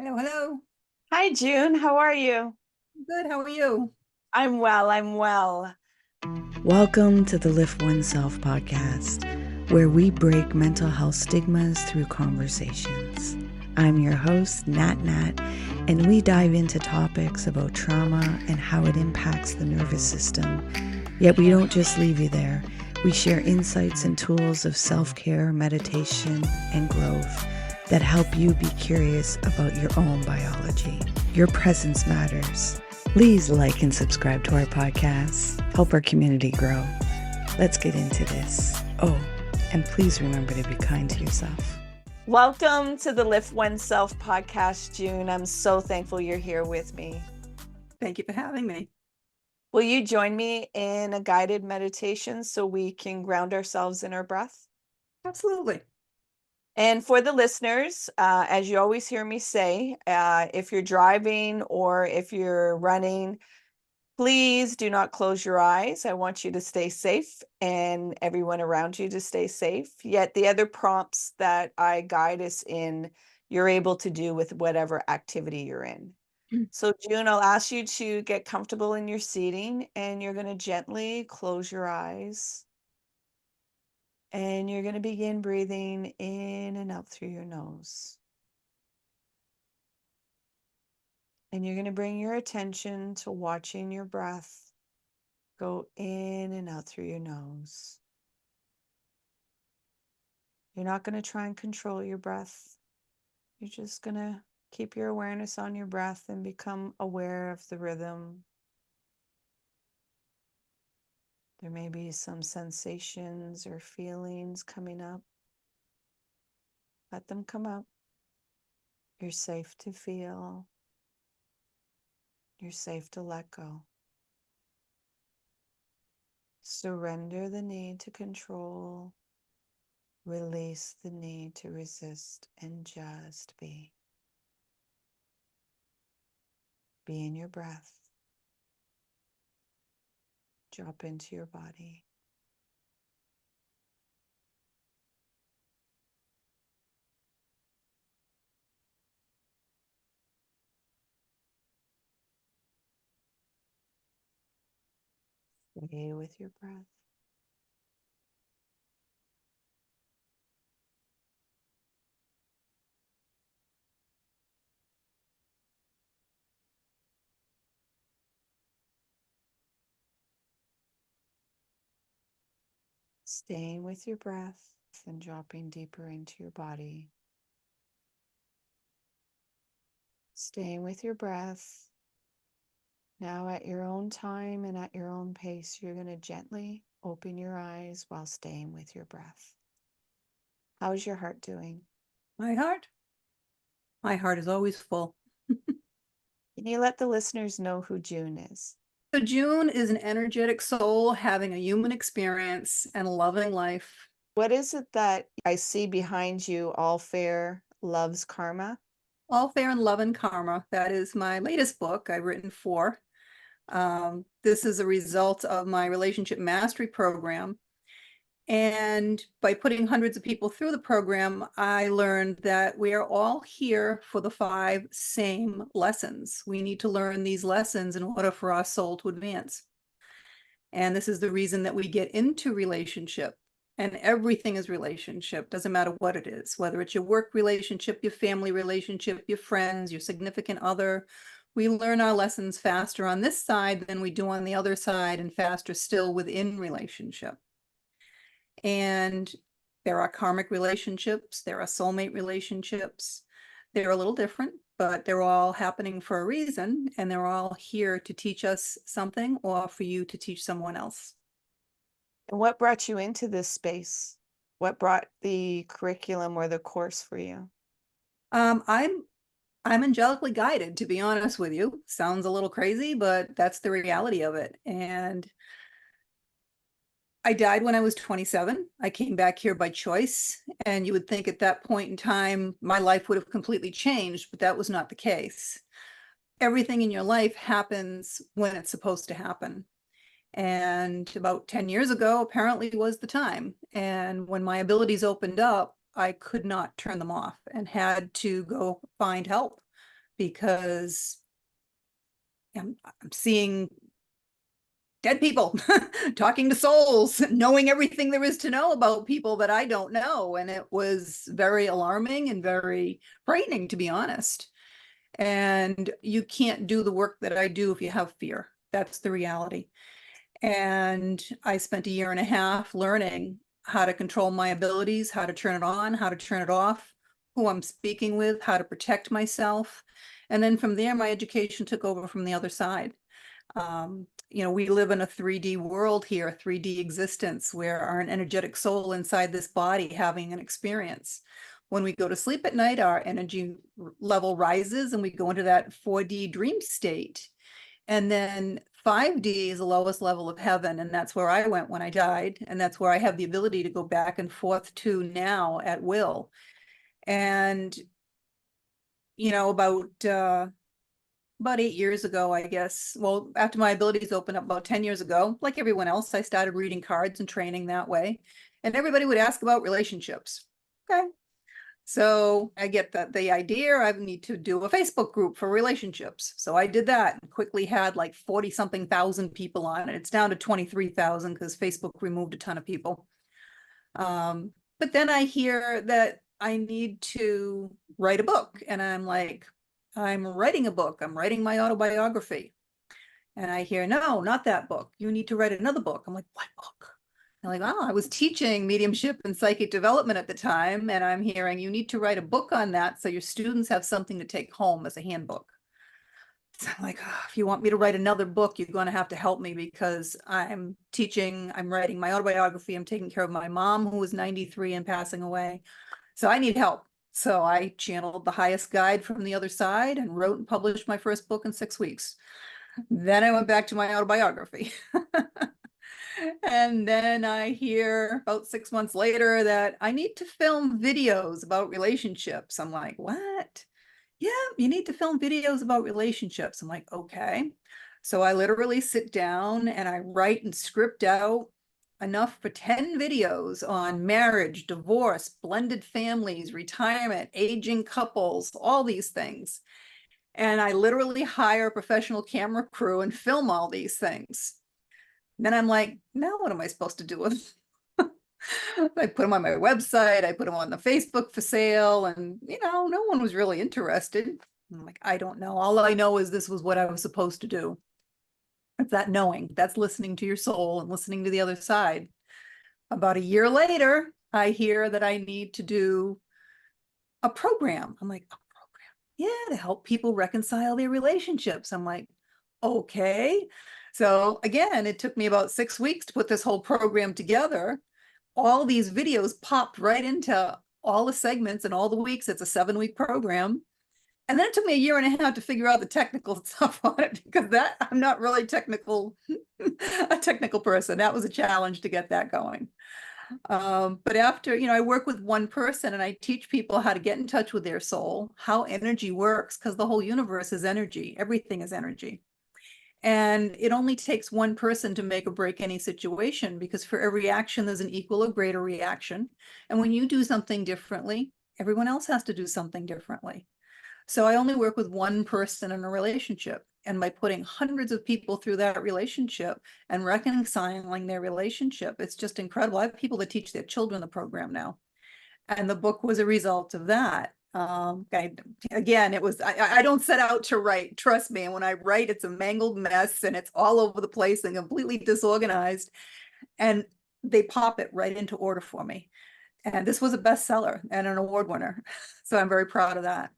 Hello, hello. Hi, June. How are you? Good. How are you? I'm well. I'm well. Welcome to the Lift Oneself podcast, where we break mental health stigmas through conversations. I'm your host, Nat, and we dive into topics about trauma and how it impacts the nervous system. Yet we don't just leave you there. We share insights and tools of self-care, meditation, and growth that help you be curious about your own biology. Your presence matters. Please like and subscribe to our podcast. Help our community grow. Let's get into this. Oh, and please remember to be kind to yourself. Welcome to the LiftOneSelf podcast, June. I'm so thankful you're here with me. Thank you for having me. Will you join me in a guided meditation so we can ground ourselves in our breath? Absolutely. And for the listeners, as you always hear me say, if you're driving or if you're running, please do not close your eyes. I want you to stay safe and everyone around you to stay safe. Yet the other prompts that I guide us in, you're able to do with whatever activity you're in. So June, I'll ask you to get comfortable in your seating and you're going to gently close your eyes. And you're going to begin breathing in and out through your nose. And you're going to bring your attention to watching your breath go in and out through your nose. You're not going to try and control your breath. You're just going to keep your awareness on your breath and become aware of the rhythm. There may be some sensations or feelings coming up. Let them come up. You're safe to feel. You're safe to let go. Surrender the need to control. Release the need to resist and just be. Be in your breath. Drop into your body. Stay with your breath. Staying with your breath and dropping deeper into your body. Staying with your breath. Now at your own time and at your own pace, you're going to gently open your eyes while staying with your breath. How's your heart doing? My heart? My heart is always full. Can you let the listeners know who June is? So June is an energetic soul having a human experience and loving life. What is it that I see behind you? All fair loves karma. All fair in love and karma. That is my latest book. I've written 4. This is a result of my relationship mastery program. And by putting hundreds of people through the program, I learned that we are all here for the 5 same lessons. We need to learn these lessons in order for our soul to advance. And this is the reason that we get into relationship. And everything is relationship, doesn't matter what it is, whether it's your work relationship, your family relationship, your friends, your significant other. We learn our lessons faster on this side than we do on the other side, and faster still within relationship. And there are karmic relationships, there are soulmate relationships. They're a little different, but they're all happening for a reason, and they're all here to teach us something or for you to teach someone else. And what brought you into this space? What brought the curriculum or the course for you? I'm angelically guided, to be honest with you. Sounds a little crazy, but that's the reality of it. And I died when I was 27. I came back here by choice. And you would think at that point in time, my life would have completely changed, but that was not the case. Everything in your life happens when it's supposed to happen. And about 10 years ago, apparently was the time. And when my abilities opened up, I could not turn them off and had to go find help. because I'm seeing dead people, talking to souls, knowing everything there is to know about people that I don't know. And it was very alarming and very frightening, to be honest. And you can't do the work that I do if you have fear. That's the reality. And I spent 1.5 years learning how to control my abilities, how to turn it on, how to turn it off, who I'm speaking with, how to protect myself. And then from there, my education took over from the other side. We live in a 3D world here, a 3D existence where our energetic soul inside this body having an experience. When we go to sleep at night, our energy level rises and we go into that 4D dream state. And then 5D is the lowest level of heaven. And that's where I went when I died. And that's where I have the ability to go back and forth to now at will. And, about 8 years ago, I guess. Well, after my abilities opened up about 10 years ago, like everyone else, I started reading cards and training that way. And everybody would ask about relationships. Okay. So I get the idea, I need to do a Facebook group for relationships. So I did that and quickly had like 40-something thousand people on it. It's down to 23,000 because Facebook removed a ton of people. But then I hear that I need to write a book. And I'm like, I'm writing a book. I'm writing my autobiography. And I hear, no, not that book. You need to write another book. I'm like, what book? I'm like, oh, I was teaching mediumship and psychic development at the time. And I'm hearing, you need to write a book on that so your students have something to take home as a handbook. So I'm like, oh, if you want me to write another book, you're going to have to help me because I'm teaching, I'm writing my autobiography. I'm taking care of my mom who was 93 and passing away. So I need help. So I channeled the highest guide from the other side and wrote and published my first book in 6 weeks. Then I went back to my autobiography. And then I hear about 6 months later that I need to film videos about relationships. I'm like, what? Yeah, you need to film videos about relationships. I'm like, okay. So I literally sit down and I write and script out enough for 10 videos on marriage, divorce, blended families, retirement, aging couples, all these things. And I literally hire a professional camera crew and film all these things. Then I'm like, now what am I supposed to do with them? I put them on my website. I put them on the Facebook for sale. And, no one was really interested. I'm like, I don't know. All I know is this was what I was supposed to do. It's that knowing. That's listening to your soul and listening to the other side. About 1 year later, I hear that I need to do a program. I'm like, a program? Yeah, to help people reconcile their relationships. I'm like, okay. So again, it took me about 6 weeks to put this whole program together. All these videos popped right into all the segments and all the weeks. It's a 7-week program. And then it took me 1.5 years to figure out the technical stuff on it because I'm not really a technical person. That was a challenge to get that going. But after, I work with one person and I teach people how to get in touch with their soul, how energy works, because the whole universe is energy. Everything is energy. And it only takes one person to make or break any situation because for every action, there's an equal or greater reaction. And when you do something differently, everyone else has to do something differently. So I only work with one person in a relationship. And by putting hundreds of people through that relationship and reconciling their relationship, it's just incredible. I have people that teach their children the program now. And the book was a result of that. Again, it was, I don't set out to write, trust me. And when I write, it's a mangled mess and it's all over the place and completely disorganized. And they pop it right into order for me. And this was a bestseller and an award winner. So I'm very proud of that.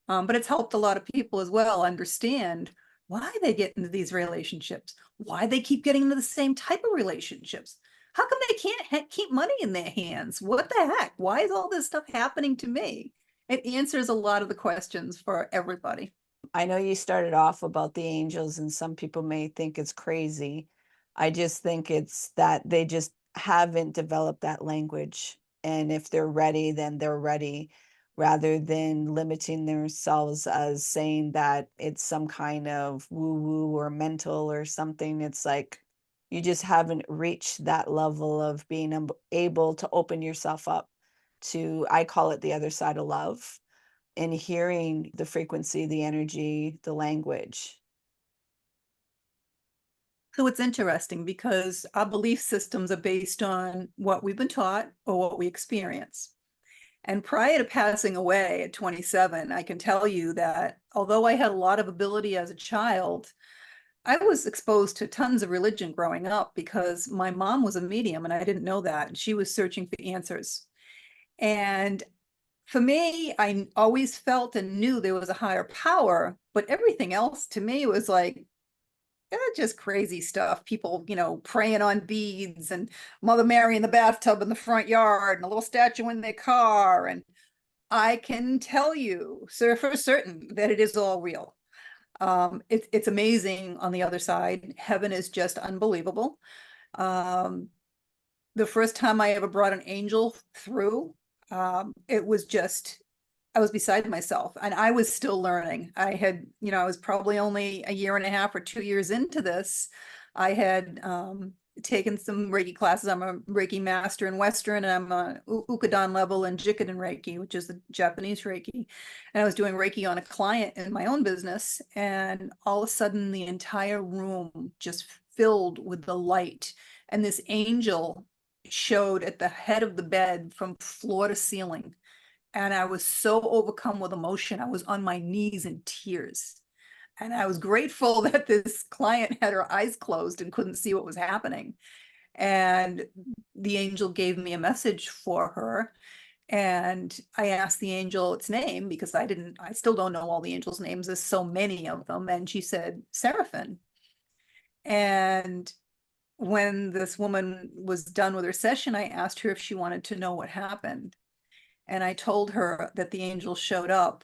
But it's helped a lot of people as well understand why they get into these relationships, why they keep getting into the same type of relationships. How come they can't keep money in their hands? What the heck? Why is all this stuff happening to me? It answers a lot of the questions for everybody. I know you started off about the angels and some people may think it's crazy. I just think it's that they just haven't developed that language. And if they're ready, then they're ready, rather than limiting themselves as saying that it's some kind of woo-woo or mental or something. It's like you just haven't reached that level of being able to open yourself up to, I call it the other side of love. in hearing the frequency, the energy, the language? So it's interesting because our belief systems are based on what we've been taught or what we experience. And prior to passing away at 27, I can tell you that although I had a lot of ability as a child, I was exposed to tons of religion growing up because my mom was a medium and I didn't know that. She was searching for answers. And for me, I always felt and knew there was a higher power, but everything else to me was like, just crazy stuff. People, praying on beads and Mother Mary in the bathtub in the front yard and a little statue in their car. And I can tell you, sir, for certain that it is all real. It's amazing on the other side. Heaven is just unbelievable. The first time I ever brought an angel through, it was just, I was beside myself and I was still learning. I was probably only a year and a half or 2 years into this. I had taken some Reiki classes. I'm a Reiki master in Western, and I'm a Ukudan level in Jikiden Reiki, which is the Japanese Reiki. And I was doing Reiki on a client in my own business. And all of a sudden, the entire room just filled with the light. And this angel showed at the head of the bed from floor to ceiling. And I was so overcome with emotion. I was on my knees in tears. And I was grateful that this client had her eyes closed and couldn't see what was happening. And the angel gave me a message for her. And I asked the angel its name because I still don't know all the angels' names. There's so many of them. And she said, Seraphim. And when this woman was done with her session, I asked her if she wanted to know what happened. And I told her that the angel showed up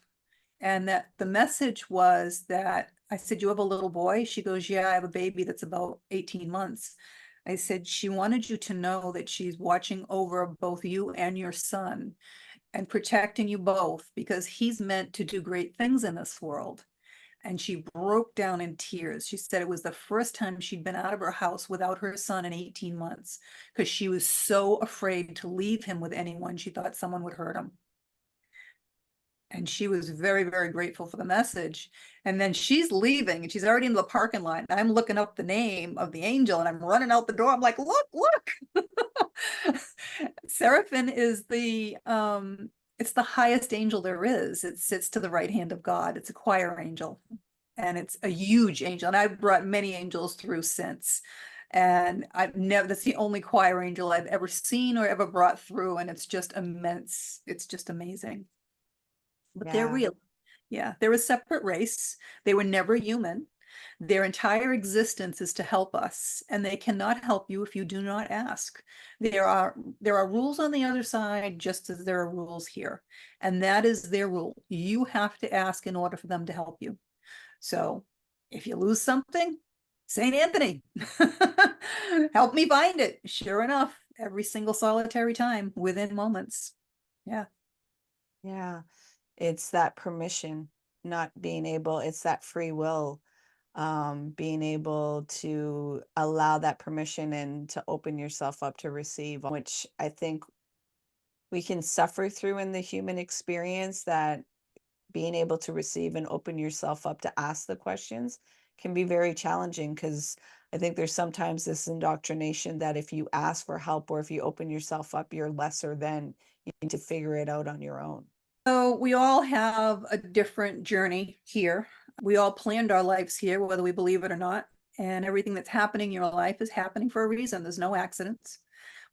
and that the message was that I said, you have a little boy? She goes, yeah, I have a baby that's about 18 months. I said, she wanted you to know that she's watching over both you and your son and protecting you both because he's meant to do great things in this world. And she broke down in tears. She said it was the first time she'd been out of her house without her son in 18 months because she was so afraid to leave him with anyone. She thought someone would hurt him. And she was very, very grateful for the message. And then she's leaving and she's already in the parking lot. And I'm looking up the name of the angel and I'm running out the door. I'm like, look. Seraphim is it's the highest angel there is. It sits to the right hand of God. It's a choir angel and it's a huge angel. And I've brought many angels through since. And that's the only choir angel I've ever seen or ever brought through. And it's just immense. It's just amazing. But they're real. Yeah, they're a separate race. They were never human. Their entire existence is to help us, and they cannot help you if you do not ask. There are rules on the other side, just as there are rules here. And that is their rule. You have to ask in order for them to help you. So if you lose something, St. Anthony, help me find it. Sure enough, every single solitary time within moments. Yeah. Yeah. It's that permission, not being able, it's that free will, being able to allow that permission and to open yourself up to receive, which I think we can suffer through in the human experience, that being able to receive and open yourself up to ask the questions can be very challenging, because I think there's sometimes this indoctrination that if you ask for help or if you open yourself up, you're lesser than, you need to figure it out on your own. So we all have a different journey here. We all planned our lives here, whether we believe it or not. And everything that's happening in your life is happening for a reason. There's no accidents.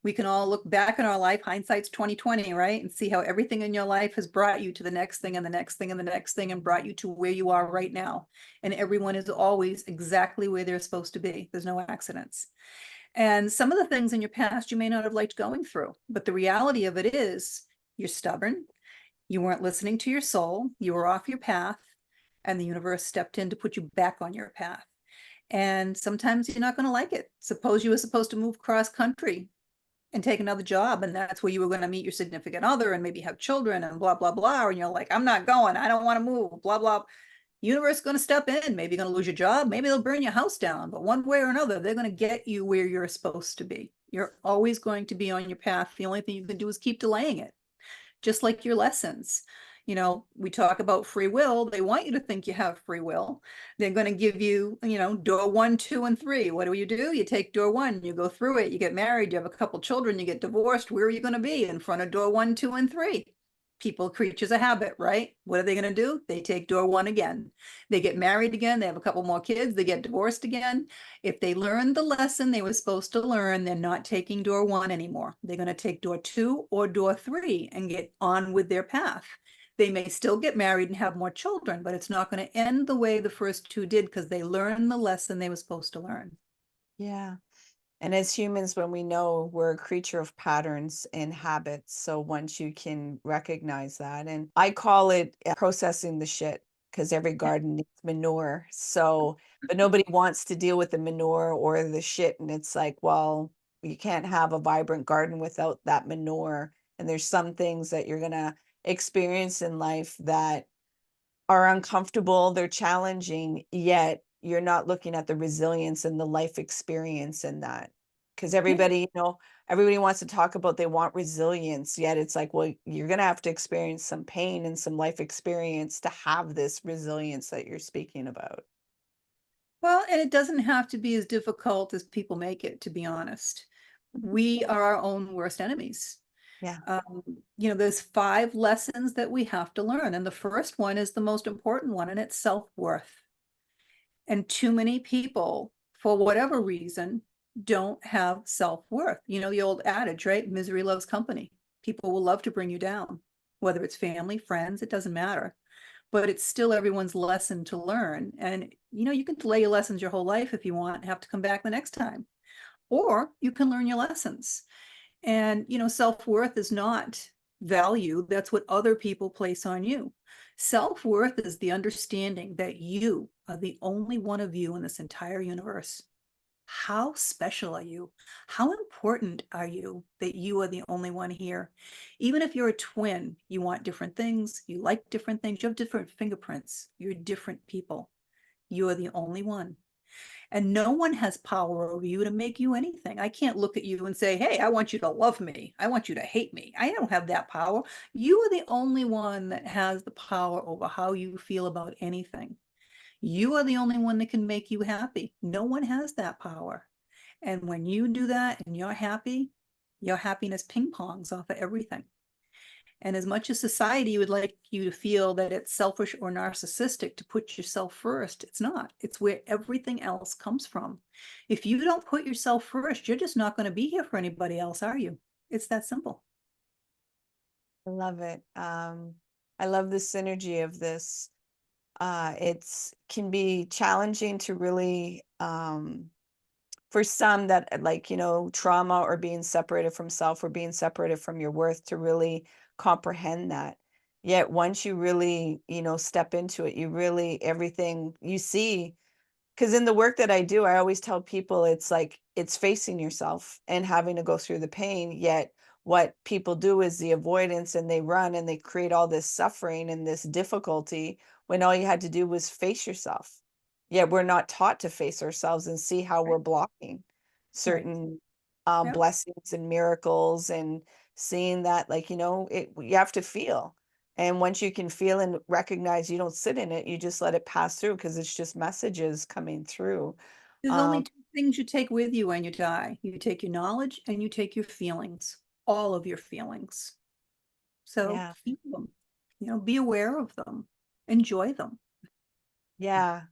We can all look back in our life, hindsight's 2020, right? And see how everything in your life has brought you to the next thing and the next thing and the next thing and brought you to where you are right now. And everyone is always exactly where they're supposed to be. There's no accidents. And some of the things in your past you may not have liked going through, but the reality of it is you're stubborn. You weren't listening to your soul, you were off your path, and the universe stepped in to put you back on your path. And sometimes you're not going to like it. Suppose you were supposed to move cross country and take another job, and that's where you were going to meet your significant other and maybe have children and blah, blah, blah. And you're like, I'm not going, I don't want to move, blah, blah. Universe is going to step in. Maybe you're going to lose your job. Maybe they'll burn your house down. But one way or another, they're going to get you where you're supposed to be. You're always going to be on your path. The only thing you can do is keep delaying it. Just like your lessons. You know, we talk about free will. They want you to think you have free will. They're going to give you, you know, door 1, 2, and 3. What do? You take door 1, you go through it, you get married, you have a couple children, you get divorced. Where are you going to be? In front of door 1, 2, and 3. People, creatures of habit, right? What are they going to do? They take door 1 again. They get married again. They have a couple more kids. They get divorced again. If they learned the lesson they were supposed to learn, they're not taking door 1 anymore. They're going to take door 2 or door 3 and get on with their path. They may still get married and have more children, but it's not going to end the way the first 2 did, because they learned the lesson they were supposed to learn. Yeah. And as humans, when we know, we're a creature of patterns and habits. So once you can recognize that, and I call it processing the shit, because every garden needs manure. So, but nobody wants to deal with the manure or the shit. And it's like, well, you can't have a vibrant garden without that manure. And there's some things that you're going to experience in life that are uncomfortable, they're challenging, yet you're not looking at the resilience and the life experience in that. Because everybody, you know, everybody wants to talk about they want resilience, yet it's like, well, you're going to have to experience some pain and some life experience to have this resilience that you're speaking about. Well, and it doesn't have to be as difficult as people make it, to be honest. We are our own worst enemies. Yeah. You know, there's 5 lessons that we have to learn. And the first one is the most important one, and it's self-worth. And too many people, for whatever reason, don't have self-worth. You know, the old adage, right? Misery loves company. People will love to bring you down, whether it's family, friends, it doesn't matter. But it's still everyone's lesson to learn. And, you know, you can delay your lessons your whole life if you want, have to come back the next time. Or you can learn your lessons. And, you know, self-worth is not value. That's what other people place on you. Self-worth is the understanding that you are the only one of you in this entire universe. How special are you? How important are you that you are the only one here? Even if you're a twin, you want different things, you like different things, you have different fingerprints, you're different people. You are the only one. And no one has power over you to make you anything. I can't look at you and say, hey, I want you to love me. I want you to hate me. I don't have that power. You are the only one that has the power over how you feel about anything. You are the only one that can make you happy. No one has that power. And when you do that and you're happy, your happiness ping pongs off of everything. And as much as society would like you to feel that it's selfish or narcissistic to put yourself first, it's not. It's where everything else comes from. If you don't put yourself first, you're just not going to be here for anybody else, are you? It's that simple. I love it. I love the synergy of this. It's can be challenging to really, for some that like, you know, trauma or being separated from self or being separated from your worth to really comprehend that. Yet once you really, you know, step into it, you really, everything you see, because in the work that I do, I always tell people it's like it's facing yourself and having to go through the pain. Yet what people do is the avoidance, and they run and they create all this suffering and this difficulty when all you had to do was face yourself. Yet we're not taught to face ourselves and see how we're blocking certain Yep. blessings and miracles, and seeing that, like, you know, you have to feel. And once you can feel and recognize, you don't sit in it, you just let it pass through, because it's just messages coming through. There's only 2 things you take with you when you die. You take your knowledge and you take your feelings, all of your feelings. So Yeah. feel them, you know, be aware of them, enjoy them. Yeah.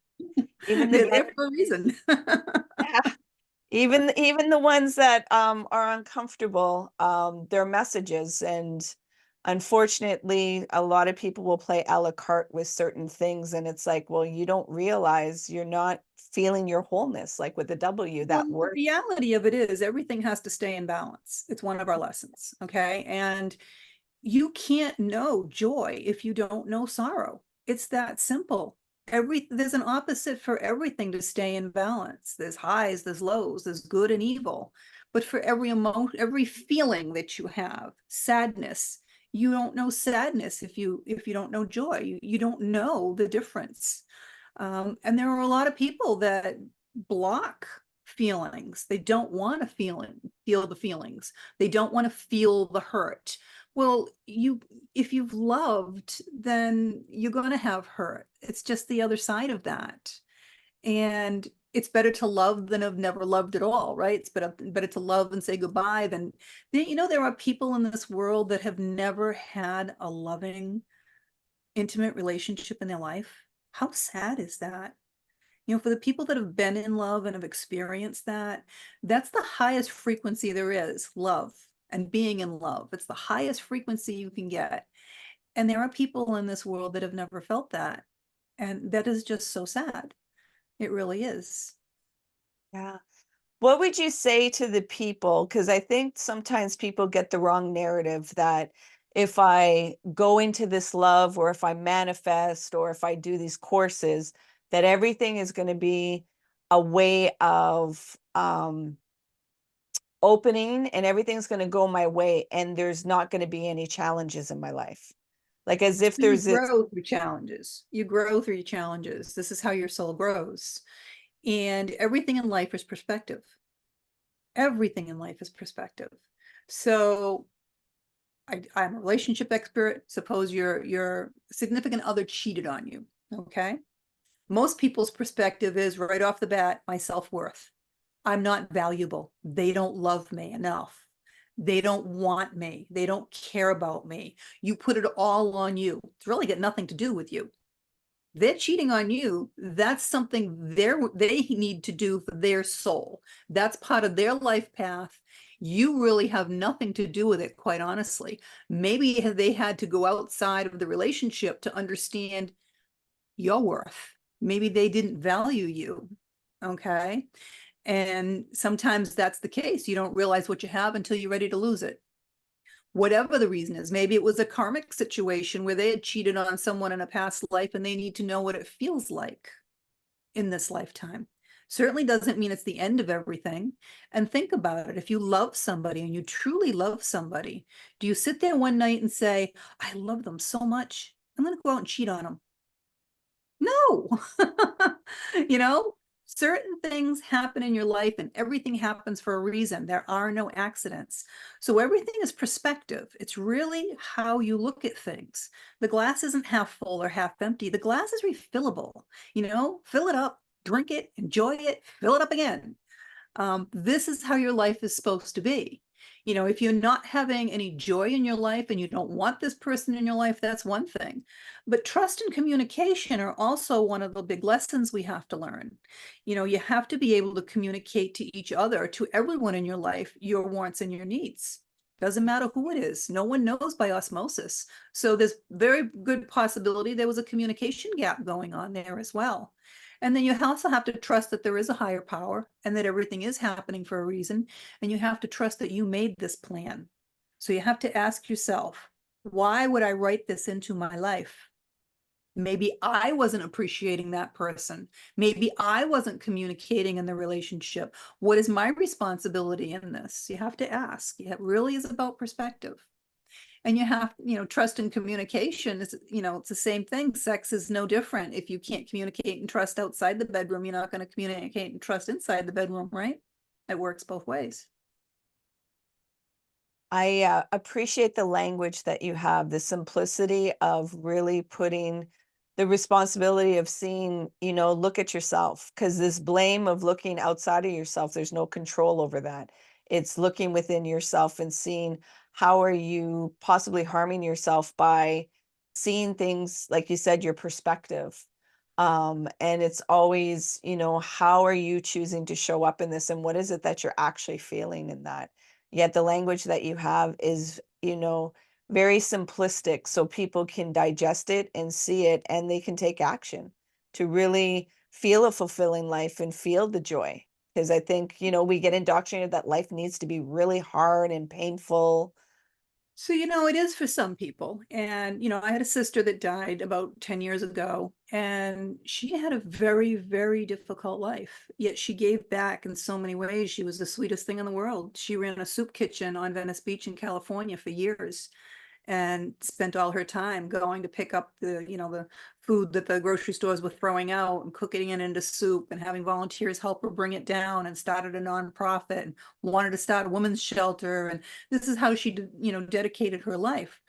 Even They're the there for a reason. yeah. Even the ones that are uncomfortable, they're messages. And unfortunately, a lot of people will play a la carte with certain things, and it's like, well, you don't realize you're not feeling your wholeness, like with the W, Well, that the word. reality of it is everything has to stay in balance. It's one of our lessons, okay? And you can't know joy if you don't know sorrow. It's that simple. There's an opposite for everything to stay in balance. There's highs, there's lows, there's good and evil. But for every emotion, every feeling that you have, sadness, you don't know sadness if you don't know joy. You don't know the difference. And there are a lot of people that block feelings. They don't want to feel the feelings. They don't want to feel the hurt. Well, if you've loved, then you're going to have hurt. It's just the other side of that. And it's better to love than have never loved at all, right? It's better to love and say goodbye than, there are people in this world that have never had a loving, intimate relationship in their life. How sad is that? For the people that have been in love and have experienced that, that's the highest frequency there is, love and being in love. It's the highest frequency you can get. And there are people in this world that have never felt that. And that is just so sad. It really is. Yeah. What would you say to the people? Because I think sometimes people get the wrong narrative that if I go into this love, or if I manifest, or if I do these courses, that everything is going to be a way of opening, and everything's going to go my way, and there's not going to be any challenges in my life. Like as if So you there's this. grow through challenges. You grow through challenges. This is how your soul grows. And everything in life is perspective. Everything in life is perspective. So I'm a relationship expert. Suppose your significant other cheated on you. Okay. Most people's perspective is right off the bat, my self-worth. I'm not valuable. They don't love me enough. They don't want me. They don't care about me. You put it all on you. It's really got nothing to do with you. They're cheating on you. That's something they need to do for their soul. That's part of their life path. You really have nothing to do with it, quite honestly. Maybe they had to go outside of the relationship to understand your worth. Maybe they didn't value you. Okay. And sometimes that's the case. You don't realize what you have until you're ready to lose it. Whatever the reason is, maybe it was a karmic situation where they had cheated on someone in a past life and they need to know what it feels like in this lifetime. Certainly doesn't mean it's the end of everything. And think about it. If you love somebody and you truly love somebody, do you sit there one night and say, I love them so much, I'm going to go out and cheat on them? No. Certain things happen in your life and everything happens for a reason. There are no accidents. So everything is perspective. It's really how you look at things. The glass isn't half full or half empty. The glass is refillable. Fill it up, drink it, enjoy it, fill it up again. This is how your life is supposed to be. If you're not having any joy in your life and you don't want this person in your life, that's one thing. But trust and communication are also one of the big lessons we have to learn. You have to be able to communicate to each other, to everyone in your life, your wants and your needs. Doesn't matter who it is. No one knows by osmosis. So there's very good possibility there was a communication gap going on there as well. And then you also have to trust that there is a higher power and that everything is happening for a reason. And you have to trust that you made this plan. So you have to ask yourself, why would I write this into my life? Maybe I wasn't appreciating that person. Maybe I wasn't communicating in the relationship. What is my responsibility in this? You have to ask. It really is about perspective. And you have, trust and communication is, it's the same thing. Sex is no different. If you can't communicate and trust outside the bedroom, you're not going to communicate and trust inside the bedroom, right? It works both ways. I appreciate the language that you have, the simplicity of really putting the responsibility of seeing, look at yourself, because this blame of looking outside of yourself, there's no control over that. It's looking within yourself and seeing how are you possibly harming yourself by seeing things, like you said, your perspective. And it's always, how are you choosing to show up in this, and what is it that you're actually feeling in that? Yet the language that you have is, very simplistic, so people can digest it and see it, and they can take action to really feel a fulfilling life and feel the joy. Because I think, we get indoctrinated that life needs to be really hard and painful. So, it is for some people. And, I had a sister that died about 10 years ago, and she had a very, very difficult life. Yet she gave back in so many ways. She was the sweetest thing in the world. She ran a soup kitchen on Venice Beach in California for years. and spent all her time going to pick up the, the food that the grocery stores were throwing out and cooking it into soup and having volunteers help her bring it down, and started a nonprofit and wanted to start a women's shelter. And this is how she, dedicated her life.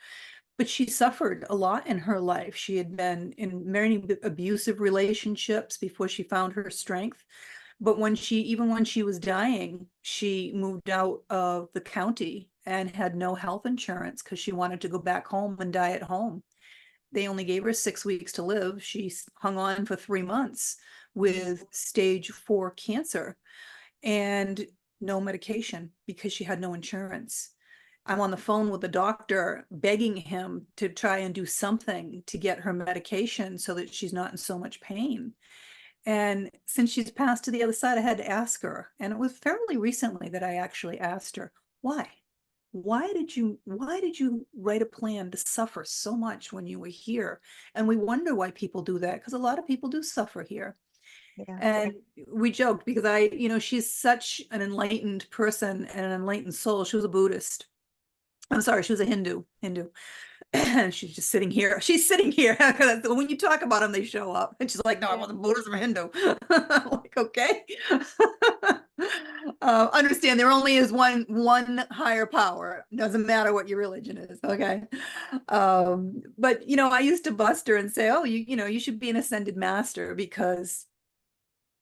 But she suffered a lot in her life. She had been in many abusive relationships before she found her strength. But even when she was dying, she moved out of the county and had no health insurance because she wanted to go back home and die at home. They only gave her 6 weeks to live. She hung on for 3 months with stage 4 cancer and no medication because she had no insurance. I'm on the phone with the doctor begging him to try and do something to get her medication so that she's not in so much pain. And since she's passed to the other side, I had to ask her. And it was fairly recently that I actually asked her, why? Why did you write a plan to suffer so much when you were here? And we wonder why people do that, because a lot of people do suffer here. Yeah. And we joked because she's such an enlightened person and an enlightened soul. She was a Buddhist. I'm sorry, she was a Hindu. She's just sitting here. She's sitting here. When you talk about them, they show up. And she's like, no, I wasn't Buddhism, I'm Hindu. I'm like, okay. Understand there only is one higher power. Doesn't matter what your religion is. Okay. But I used to bust her and say, oh, you should be an ascended master because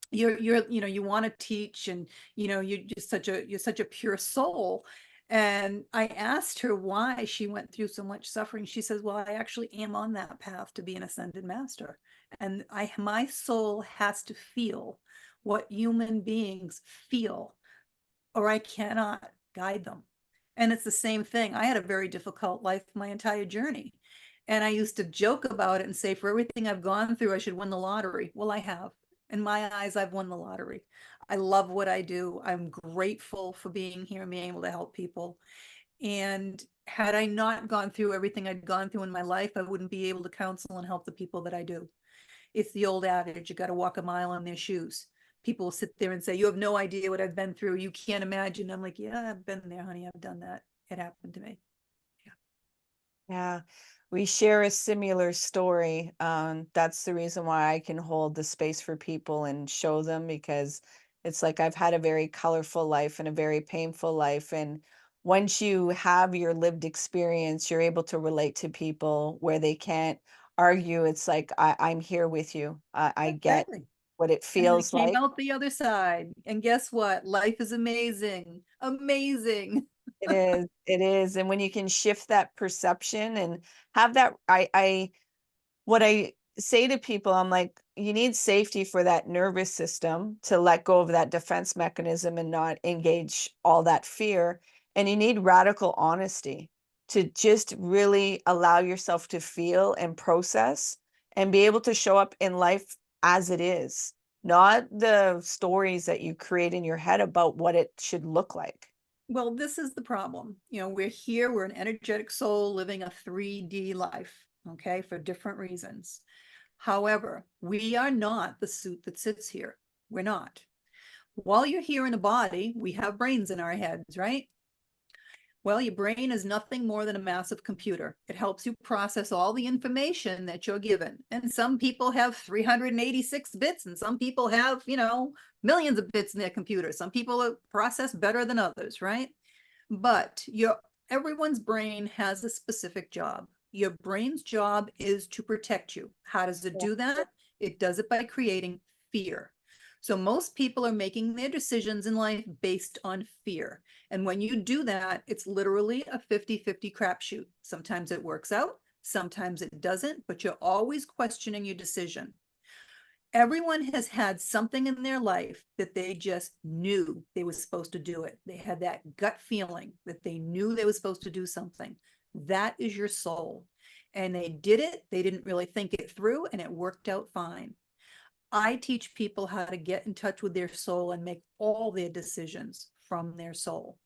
you want to teach, and you're such a pure soul. And I asked her why she went through so much suffering. She says, well, I actually am on that path to be an ascended master. And my soul has to feel what human beings feel, or I cannot guide them. And it's the same thing. I had a very difficult life my entire journey. And I used to joke about it and say, for everything I've gone through, I should win the lottery. Well, I have. In my eyes, I've won the lottery. I love what I do. I'm grateful for being here and being able to help people. And had I not gone through everything I'd gone through in my life, I wouldn't be able to counsel and help the people that I do. It's the old adage, you got to walk a mile in their shoes. People will sit there and say, you have no idea what I've been through. You can't imagine. I'm like, yeah, I've been there, honey. I've done that. It happened to me. Yeah, we share a similar story. That's the reason why I can hold the space for people and show them, because it's like I've had a very colorful life and a very painful life. And once you have your lived experience, you're able to relate to people where they can't argue. It's like, I'm here with you. I get Exactly. what it And I feels came like. out the other side. And guess what? Life is amazing. Amazing. It is. It is. And when you can shift that perception and have that, what I say to people, I'm like, you need safety for that nervous system to let go of that defense mechanism and not engage all that fear. And you need radical honesty to just really allow yourself to feel and process and be able to show up in life as it is, not the stories that you create in your head about what it should look like. Well, this is the problem. We're here, we're an energetic soul living a 3D life, okay, for different reasons. However, we are not the suit that sits here. We're not. While you're here in a body, we have brains in our heads, right? Well, your brain is nothing more than a massive computer. It helps you process all the information that you're given. And some people have 386 bits, and some people have, millions of bits in their computer. Some people process better than others, right? But everyone's brain has a specific job. Your brain's job is to protect you. How does it do that? It does it by creating fear. So most people are making their decisions in life based on fear. And when you do that, it's literally a 50-50 crapshoot. Sometimes it works out, sometimes it doesn't, but you're always questioning your decision. Everyone has had something in their life that they just knew they were supposed to do it. They had that gut feeling that they knew they were supposed to do something. That is your soul. And they did it. They didn't really think it through, and it worked out fine. I teach people how to get in touch with their soul and make all their decisions from their soul.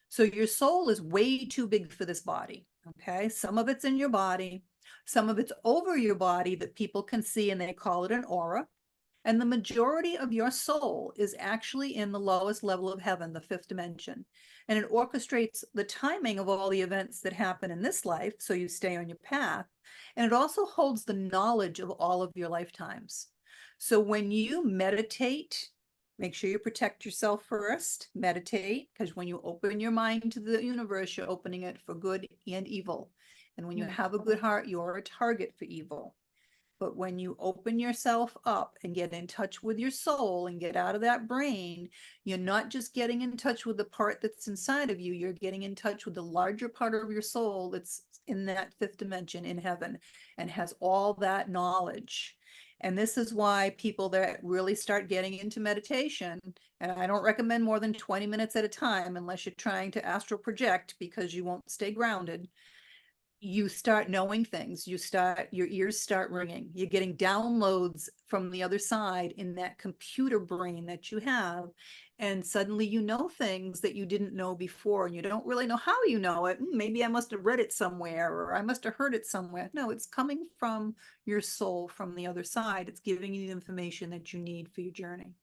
So your soul is way too big for this body. Okay. Some of it's in your body. Some of it's over your body that people can see, and they call it an aura. And the majority of your soul is actually in the lowest level of heaven, the fifth dimension. And it orchestrates the timing of all the events that happen in this life, so you stay on your path. And it also holds the knowledge of all of your lifetimes. So when you meditate, make sure you protect yourself first. Meditate, because when you open your mind to the universe, you're opening it for good and evil. And when you have a good heart, you're a target for evil. But when you open yourself up and get in touch with your soul and get out of that brain, you're not just getting in touch with the part that's inside of you, you're getting in touch with the larger part of your soul that's in that fifth dimension in heaven and has all that knowledge. And this is why people that really start getting into meditation, and I don't recommend more than 20 minutes at a time unless you're trying to astral project because you won't stay grounded. You start knowing things, your ears start ringing, you're getting downloads from the other side in that computer brain that you have, and suddenly you know things that you didn't know before, and you don't really know how you know it. Maybe I must have read it somewhere, or I must have heard it somewhere. No, it's coming from your soul from the other side. It's giving you the information that you need for your journey.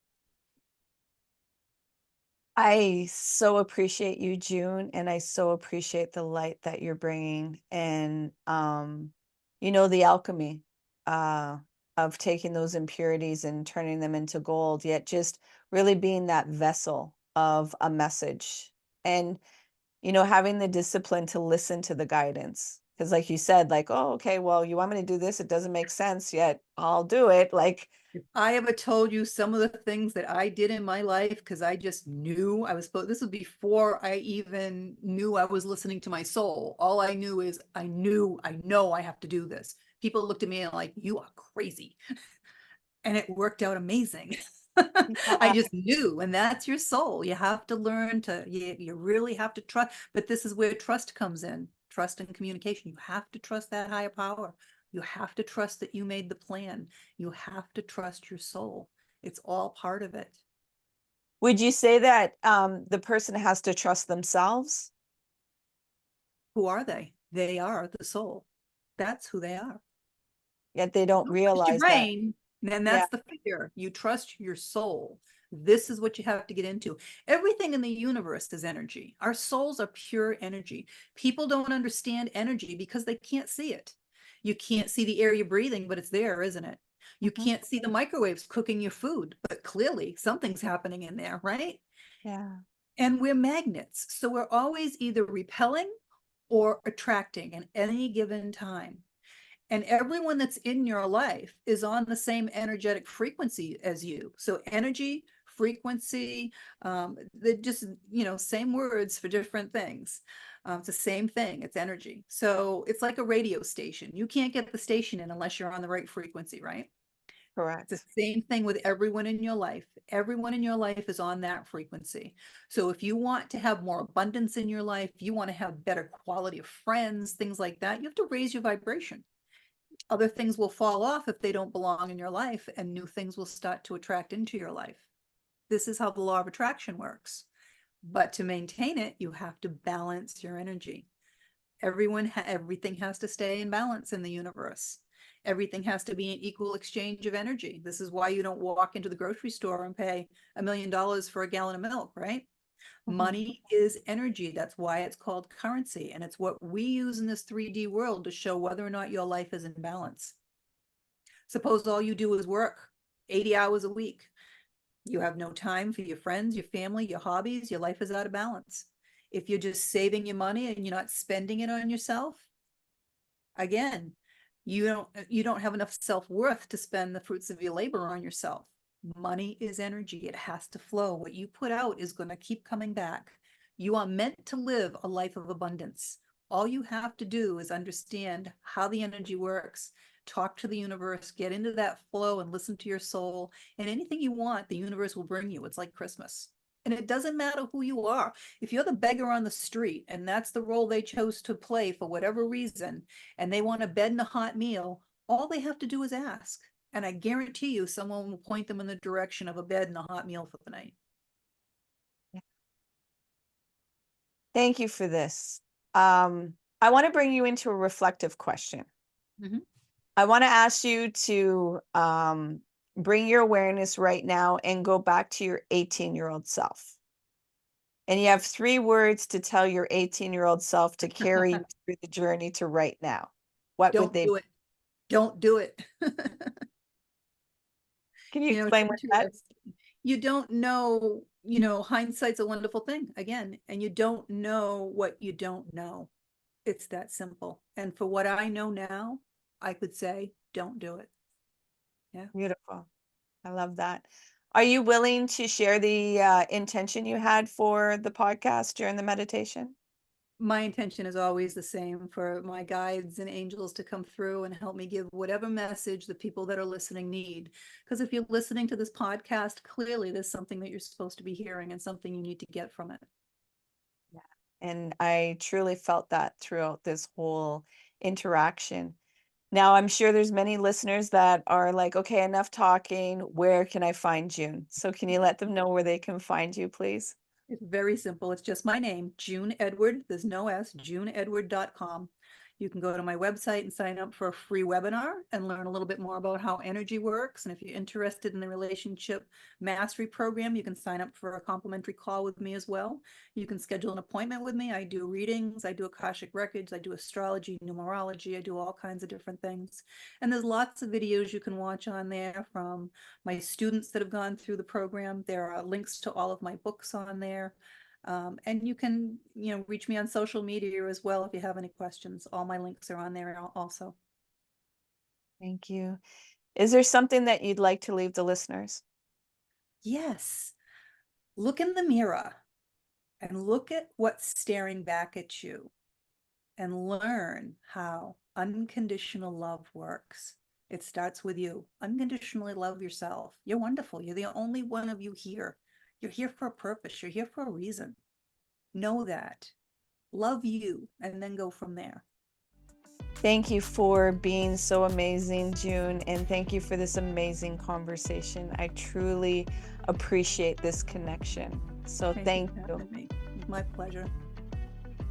I so appreciate you, June, and I so appreciate the light that you're bringing, and the alchemy of taking those impurities and turning them into gold, yet just really being that vessel of a message, and having the discipline to listen to the guidance. Because like you said, like, oh, okay, well, you want me to do this, it doesn't make sense yet, I'll do it. Like, if I ever told you some of the things that I did in my life, because I just knew I was supposed, this was before I even knew I was listening to my soul. All I knew is I know I have to do this. People looked at me and like, you are crazy. And it worked out amazing. I just knew, and that's your soul. You have to learn to, you really have to trust, but this is where trust comes in, trust and communication. You have to trust that higher power. You have to trust that you made the plan. You have to trust your soul. It's all part of it. would you say that the person has to trust themselves? Who are they? They are the soul. That's who they are. Yet they don't Trust your realize that. brain, and that's the fear. You trust your soul. This is what you have to get into. Everything in the universe is energy. Our souls are pure energy. People don't understand energy because they can't see it. You can't see the air you're breathing, but it's there, isn't it? You can't see the microwaves cooking your food, but clearly something's happening in there, right? Yeah. And we're magnets. So we're always either repelling or attracting at any given time. And everyone that's in your life is on the same energetic frequency as you. So energy, frequency, they're just, same words for different things. It's the same thing. It's energy. So it's like a radio station. You can't get the station in unless you're on the right frequency, right? Correct. It's the same thing with everyone in your life. Everyone in your life is on that frequency. So if you want to have more abundance in your life, you want to have better quality of friends, things like that, you have to raise your vibration. Other things will fall off if they don't belong in your life, and new things will start to attract into your life. This is how the law of attraction works. But to maintain it, you have to balance your energy. Everything has to stay in balance in the universe. Everything has to be an equal exchange of energy. This is why you don't walk into the grocery store and pay $1 million for a gallon of milk, right? Money is energy. That's why it's called currency. And it's what we use in this 3D world to show whether or not your life is in balance. Suppose all you do is work 80 hours a week. You have no time for your friends, your family, your hobbies. Your life is out of balance. If you're just saving your money and you're not spending it on yourself, again, you don't have enough self-worth to spend the fruits of your labor on yourself. Money is energy. It has to flow. What you put out is going to keep coming back. You are meant to live a life of abundance. All you have to do is understand how the energy works, talk to the universe, get into that flow and listen to your soul. And anything you want, the universe will bring you. It's like Christmas. And it doesn't matter who you are. If you're the beggar on the street and that's the role they chose to play for whatever reason, and they want a bed and a hot meal, all they have to do is ask. And I guarantee you someone will point them in the direction of a bed and a hot meal for the night. Thank you for this. I want to bring you into a reflective question. I want to ask you to bring your awareness right now and go back to your 18-year-old self. And you have 3 words to tell your 18-year-old self to carry you through the journey to right now. What would Don't they do be? it. Don't do it. Can you You know, explain it's what that? interesting. You don't know, hindsight's a wonderful thing again, and you don't know what you don't know. It's that simple. And for what I know now, I could say, don't do it. Yeah. Beautiful. I love that. Are you willing to share the intention you had for the podcast during the meditation? My intention is always the same, for my guides and angels to come through and help me give whatever message the people that are listening need. Because if you're listening to this podcast, clearly there's something that you're supposed to be hearing and something you need to get from it. Yeah. And I truly felt that throughout this whole interaction. Now, I'm sure there's many listeners that are like, okay, enough talking. Where can I find June? So can you let them know where they can find you, please? It's very simple. It's just my name, June Edward. There's no S, juneedward.com. You can go to my website and sign up for a free webinar and learn a little bit more about how energy works. And if you're interested in the relationship mastery program, you can sign up for a complimentary call with me as well. You can schedule an appointment with me. I do readings, I do Akashic records, I do astrology, numerology, I do all kinds of different things. And there's lots of videos you can watch on there from my students that have gone through the program. There are links to all of my books on there. And you can, reach me on social media as well if you have any questions. All my links are on there also. Thank you. Is there something that you'd like to leave the listeners? Yes. Look in the mirror and look at what's staring back at you and learn how unconditional love works. It starts with you. Unconditionally love yourself. You're wonderful. You're the only one of you here. You're here for a purpose. You're here for a reason. Know that. Love you, and then go from there. Thank you for being so amazing, June, and thank you for this amazing conversation. I truly appreciate this connection. So thank you. you. For having me. It's my pleasure.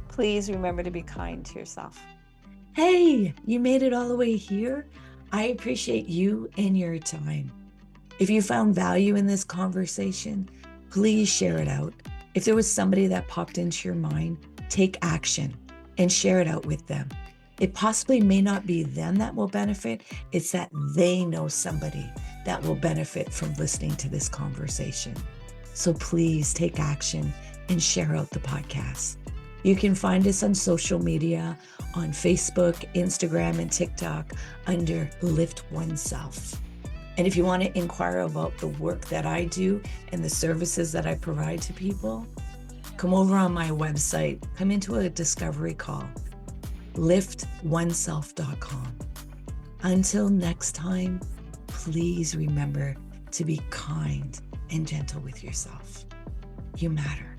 Please remember to be kind to yourself. Hey, you made it all the way here. I appreciate you and your time. If you found value in this conversation, please share it out. If there was somebody that popped into your mind, take action and share it out with them. It possibly may not be them that will benefit. It's that they know somebody that will benefit from listening to this conversation. So please take action and share out the podcast. You can find us on social media, on Facebook, Instagram, and TikTok under LiftOneSelf. And if you want to inquire about the work that I do and the services that I provide to people, come over on my website, come into a discovery call, LiftOneSelf.com. Until next time, please remember to be kind and gentle with yourself. You matter.